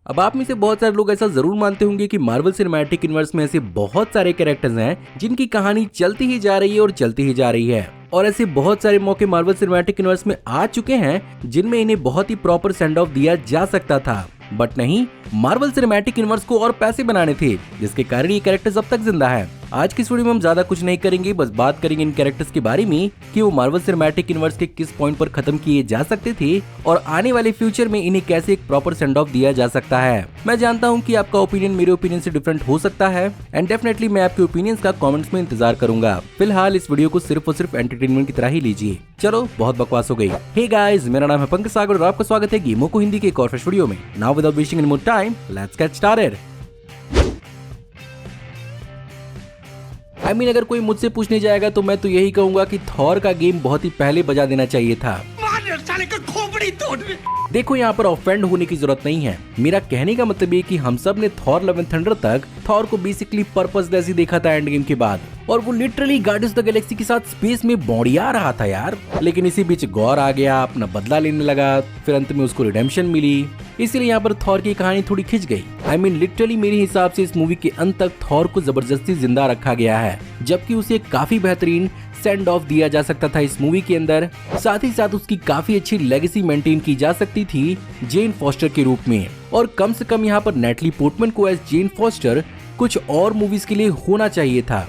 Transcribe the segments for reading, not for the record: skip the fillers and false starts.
अब आप में से बहुत सारे लोग ऐसा जरूर मानते होंगे कि मार्वल सिनेमैटिक यूनिवर्स में ऐसे बहुत सारे कैरेक्टर्स हैं जिनकी कहानी चलती ही जा रही है और चलती ही जा रही है, और ऐसे बहुत सारे मौके मार्वल सिनेमैटिक यूनिवर्स में आ चुके हैं जिनमें इन्हें बहुत ही प्रॉपर सेंड ऑफ दिया जा सकता था। बट नहीं, मार्वल सिनेमैटिक यूनिवर्स को और पैसे बनाने थे, जिसके कारण ये कैरेक्टर्स अब तक जिंदा है। आज की इस वीडियो में हम ज्यादा कुछ नहीं करेंगे, बस बात करेंगे इन कैरेक्टर्स के बारे में कि वो मार्वल सिनेमैटिक यूनिवर्स के किस पॉइंट पर खत्म किए जा सकते थे और आने वाले फ्यूचर में इन्हें कैसे एक प्रॉपर सेंड ऑफ दिया जा सकता है। मैं जानता हूँ कि आपका ओपिनियन मेरे ओपिनियन से डिफरेंट हो सकता है एंड डेफिनेटली मैं आपके ओपिनियंस का कमेंट्स में इंतजार करूंगा। फिलहाल इस वीडियो को सिर्फ और सिर्फ एंटरटेनमेंट की तरह ही लीजिए। चलो, बहुत बकवास हो गई। हे गाइस, मेरा नाम है पंकज सागर और आपका स्वागत है गेमों को हिंदी के एक और फ्रेश वीडियो में। Now without wasting any more time, let's get started. अगर कोई मुझसे पूछने जाएगा तो मैं तो यही कहूंगा कि थॉर का गेम बहुत ही पहले बजा देना चाहिए था। साले का खोपड़ी तोड़। देखो, यहाँ पर ऑफेंड होने की जरूरत नहीं है। मेरा कहने का मतलब ये कि हम सब ने थॉर लव एंड थंडर तक थॉर को बेसिकली पर्पसलेस ही देखा था एंड गेम के बाद, और वो literally guardians of the Galaxy के साथ स्पेस में बौड़िया रहा था यार। लेकिन इसी बीच गॉर आ गया, अपना बदला लेने लगा, फिर अंत में उसको रिडेम्पशन मिली, इसलिए यहाँ पर थॉर की कहानी थोड़ी खिंच गई। लिटरली मेरे हिसाब से इस मूवी के अंत तक थॉर को जबरदस्ती जिंदा रखा गया है, जबकि उसे काफी बेहतरीन सेंड ऑफ दिया जा सकता था इस मूवी के अंदर। साथ ही साथ उसकी काफी अच्छी लेगेसी मेंटेन की जा सकती थी जेन फॉस्टर के रूप में, और कम से कम यहाँ पर नेटली पोर्टमैन को एज जेन फॉस्टर कुछ और मूवीज के लिए होना चाहिए था।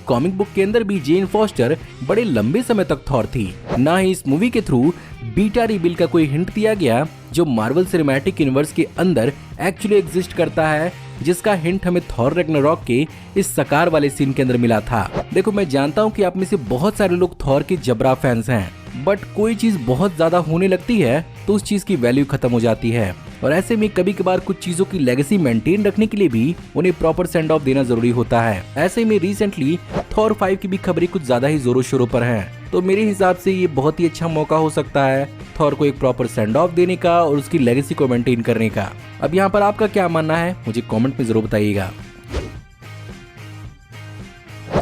कॉमिक बुक के अंदर भी जेन फॉस्टर बड़े लंबे समय तक थॉर थी। ना ही इस मूवी के थ्रू बीटा रिबिल का कोई हिंट दिया गया जो मार्वल सिनेमैटिक यूनिवर्स के अंदर एक्चुअली एग्जिस्ट करता है, जिसका हिंट हमें थॉर रैग्नारॉक के इस सकार वाले सीन के अंदर मिला था। देखो, मैं जानता हूँ कि आप में से बहुत सारे लोग थॉर के जबरा फैंस हैं, बट कोई चीज बहुत ज्यादा होने लगती है तो उस चीज की वैल्यू खत्म हो जाती है, और ऐसे में कभी कभार कुछ चीजों की लेगेसी मेंटेन रखने के लिए भी उन्हें प्रॉपर सेंड ऑफ देना जरूरी होता है। ऐसे में रिसेंटली थॉर 5 की भी खबरें कुछ ज्यादा ही जोरों शोरों पर हैं, तो मेरे हिसाब से ये बहुत ही अच्छा मौका हो सकता है थॉर को एक प्रॉपर सेंड ऑफ देने का और उसकी लेगेसी को मेंटेन करने का। अब यहाँ पर आपका क्या मानना है, मुझे कमेंट में जरूर बताइएगा।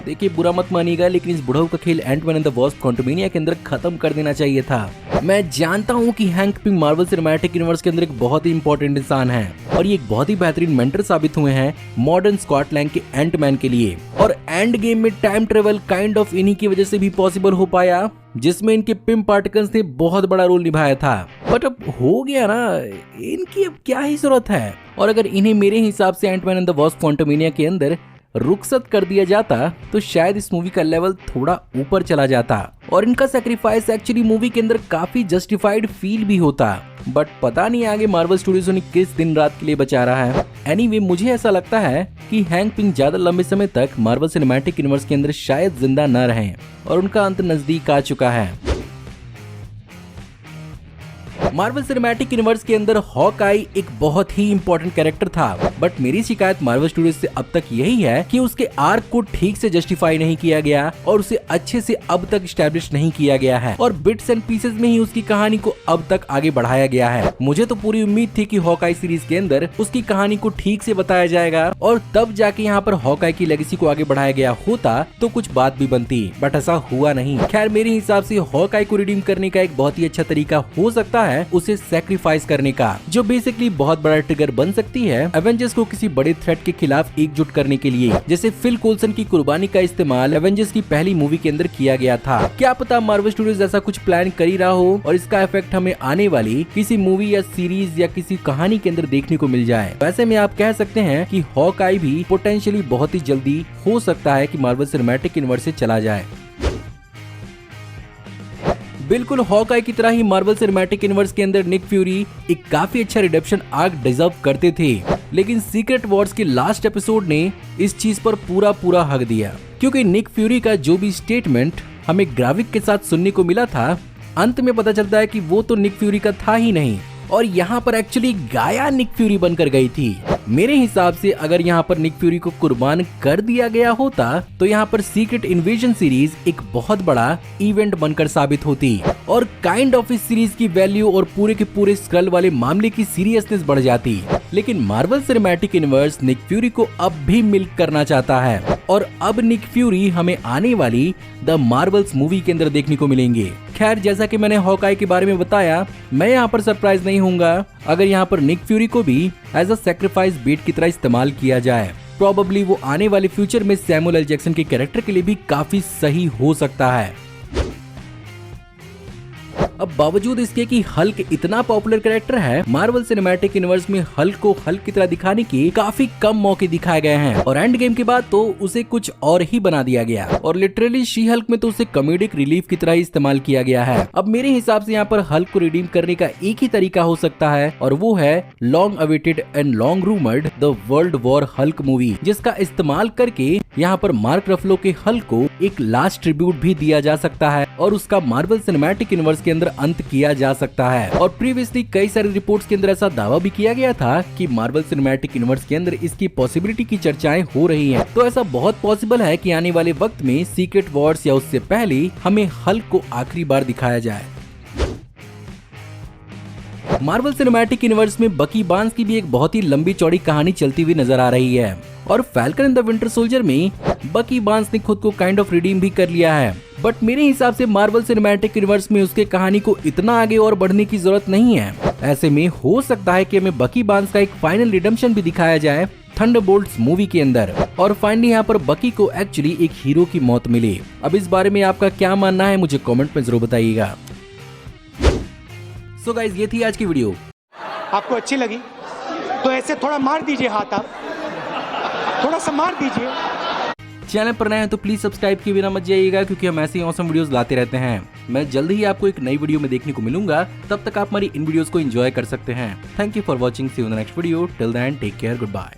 देखिए, बुरा मत मानिएगा, लेकिन इस बुढ़ऊ का खेल एंटमैन एंड द वास्प क्वांटमैनिया के अंदर खत्म कर देना चाहिए था। मैं जानता हूँ कि hang ping Marvel Cinematic universe के अंदर एक बहुत ही इंपॉर्टेंट इंसान है, और ये एक बहुत ही बेहतरीन मेंटर साबित हुए हैं मॉडर्न स्कॉटलैंड के एंटमैन के लिए, और एंड गेम में टाइम ट्रेवल काइंड ऑफ इन्हीं की वजह से भी पॉसिबल हो पाया, जिसमें इनके पिम पार्टिकल्स ने बहुत बड़ा रोल निभाया था। बट अब हो गया ना, इनकी अब क्या ही जरूरत है। और अगर इन्हें मेरे हिसाब से एंटमैन एंड द वास्प क्वांटमैनिया के अंदर रुखसत कर दिया जाता तो शायद इस मूवी का लेवल थोड़ा ऊपर चला जाता, और इनका सैक्रिफाइस एक्चुअली मूवी के अंदर काफी जस्टिफाइड फील भी होता। बट पता नहीं आगे मार्वल स्टूडियोज उन्हें किस दिन रात के लिए बचा रहा है। एनीवे, मुझे ऐसा लगता है कि हैंक पिंग ज्यादा लंबे समय तक मार्वल सिनेमैटिक यूनिवर्स के अंदर शायद जिंदा न रहें, और उनका अंत नजदीक आ चुका है। मार्वल सिनेमैटिक यूनिवर्स के अंदर हॉकआई एक बहुत ही इंपॉर्टेंट कैरेक्टर था, बट मेरी शिकायत मार्वल स्टूडियोज से अब तक यही है कि उसके आर्क को ठीक से जस्टिफाई नहीं किया गया और उसे अच्छे से अब तक स्टैब्लिश नहीं किया गया है, और बिट्स एंड पीसेस में ही उसकी कहानी को अब तक आगे बढ़ाया गया है। मुझे तो पूरी उम्मीद थी कि हॉकआई सीरीज के अंदर उसकी कहानी को ठीक से बताया जाएगा और तब जाके यहाँ पर हॉकआई की लेगेसी को आगे बढ़ाया गया होता तो कुछ बात भी बनती, बट ऐसा हुआ नहीं। खैर, मेरे हिसाब से हॉकआई को रिडीम करने का एक बहुत ही अच्छा तरीका हो सकता है उसे सैक्रिफाइस करने का, जो बेसिकली बहुत बड़ा ट्रिगर बन सकती है एवेंजर्स को किसी बड़े थ्रेट के खिलाफ एकजुट करने के लिए, जैसे फिल कोल्सन की कुर्बानी का इस्तेमाल एवेंजर्स की पहली मूवी के अंदर किया गया था। क्या पता मार्वल स्टूडियोज ऐसा कुछ प्लान कर ही रहा हो और इसका इफेक्ट हमें आने वाली किसी मूवी या सीरीज या किसी कहानी के अंदर देखने को मिल जाए। वैसे में आप कह सकते हैं कि हॉकआई भी पोटेंशियली बहुत ही जल्दी हो सकता है कि मार्वल सिनेमैटिक यूनिवर्स से चला जाए। बिल्कुल हॉकआई की तरह ही मार्वल सिनेमैटिक यूनिवर्स के अंदर निक फ्यूरी एक काफी अच्छा रिडेम्पशन आर्क डिजर्व करते थे, लेकिन सीक्रेट वॉर्स के लास्ट एपिसोड ने इस चीज पर पूरा हक दिया, क्योंकि निक फ्यूरी का जो भी स्टेटमेंट हमें ग्राविक के साथ सुनने को मिला था, अंत में पता चलता है कि वो तो निक फ्यूरी का था ही नहीं, और यहाँ पर एक्चुअली गाया निक फ्यूरी बनकर गई थी। मेरे हिसाब से अगर यहाँ पर निक फ्यूरी को कुर्बान कर दिया गया होता तो यहाँ पर सीक्रेट इन्वेजन सीरीज एक बहुत बड़ा इवेंट बनकर साबित होती, और काइंड ऑफ इस सीरीज की वैल्यू और पूरे के पूरे स्क्रल वाले मामले की सीरियसनेस बढ़ जाती। लेकिन Marvel Cinematic Universe Nick Fury को अब भी मिल्क करना चाहता है, और अब निक फ्यूरी हमें आने वाली द मार्वल्स मूवी के अंदर देखने को मिलेंगे। खैर, जैसा कि मैंने हॉकाई के बारे में बताया, मैं यहाँ पर सरप्राइज नहीं होऊंगा अगर यहाँ पर निक फ्यूरी को भी एज अ सैक्रिफाइस बेट की तरह इस्तेमाल किया जाए। प्रोबेबली वो आने वाले फ्यूचर में सैमुअल एल जैक्सन के कैरेक्टर के लिए भी काफी सही हो सकता है। अब बावजूद इसके कि हल्क इतना पॉपुलर कैरेक्टर है, मार्वल सिनेमैटिक यूनिवर्स में हल्क को हल्क की तरह दिखाने के काफी कम मौके दिखाए गए हैं और एंड गेम के बाद तो उसे कुछ और ही बना दिया गया और लिटरली शी हल्क में तो उसे कॉमेडिक रिलीफ की तरह ही इस्तेमाल किया गया है। अब मेरे हिसाब से यहाँ पर हल्क को रिडीम करने का एक ही तरीका हो सकता है और वो है long awaited and long rumoured the world war Hulk movie, जिसका इस्तेमाल करके यहाँ पर मार्क रफलो के हल्क को एक लास्ट ट्रिब्यूट भी दिया जा सकता है और उसका मार्वल सिनेमैटिक यूनिवर्स के अंदर अंत किया जा सकता है। और प्रीवियसली कई सारी रिपोर्ट्स के अंदर ऐसा दावा भी किया गया था कि मार्वल सिनेमैटिक यूनिवर्स के अंदर इसकी पॉसिबिलिटी की चर्चाएं हो रही हैं। तो ऐसा बहुत पॉसिबल है कि आने वाले वक्त में सीक्रेट वॉर्स या उससे पहले हमें हल्क को आखिरी बार दिखाया जाए। मार्वल सिनेमैटिक यूनिवर्स में बकी बार्न्स की भी एक बहुत ही लंबी चौड़ी कहानी चलती हुई नजर आ रही है और falcon and the winter soldier में बकी बार्न्स ने खुद को काइंड ऑफ रिडीम भी कर लिया है। बट मेरे हिसाब से मार्वल सिनेमैटिक यूनिवर्स में उसके कहानी को इतना आगे और बढ़ने की जरूरत नहीं है। ऐसे में हो सकता है कि हमें बकी बार्न्स का एक फाइनल रिडेम्पशन भी दिखाया जाए थंडरबोल्ट्स मूवी के अंदर और फाइनली यहाँ पर बकी को एक्चुअली एक हीरो की मौत मिले। अब इस बारे में आपका क्या मानना है मुझे कमेंट में जरूर बताइएगा। सो गाइस, ये थी आज की वीडियो। आपको अच्छी लगी तो ऐसे थोड़ा मार दीजिए हाथ, आप थोड़ा सा मार दीजिए। चैनल पर नए हैं तो प्लीज सब्सक्राइब किए बिना मत जाइएगा क्योंकि हम ऐसी ऑसम वीडियोस लाते रहते हैं। मैं जल्द ही आपको एक नई वीडियो में देखने को मिलूंगा, तब तक आप हमारी इन वीडियोस को एंजॉय कर सकते हैं। Thank you for watching, see you in the next video, till then take care, good bye.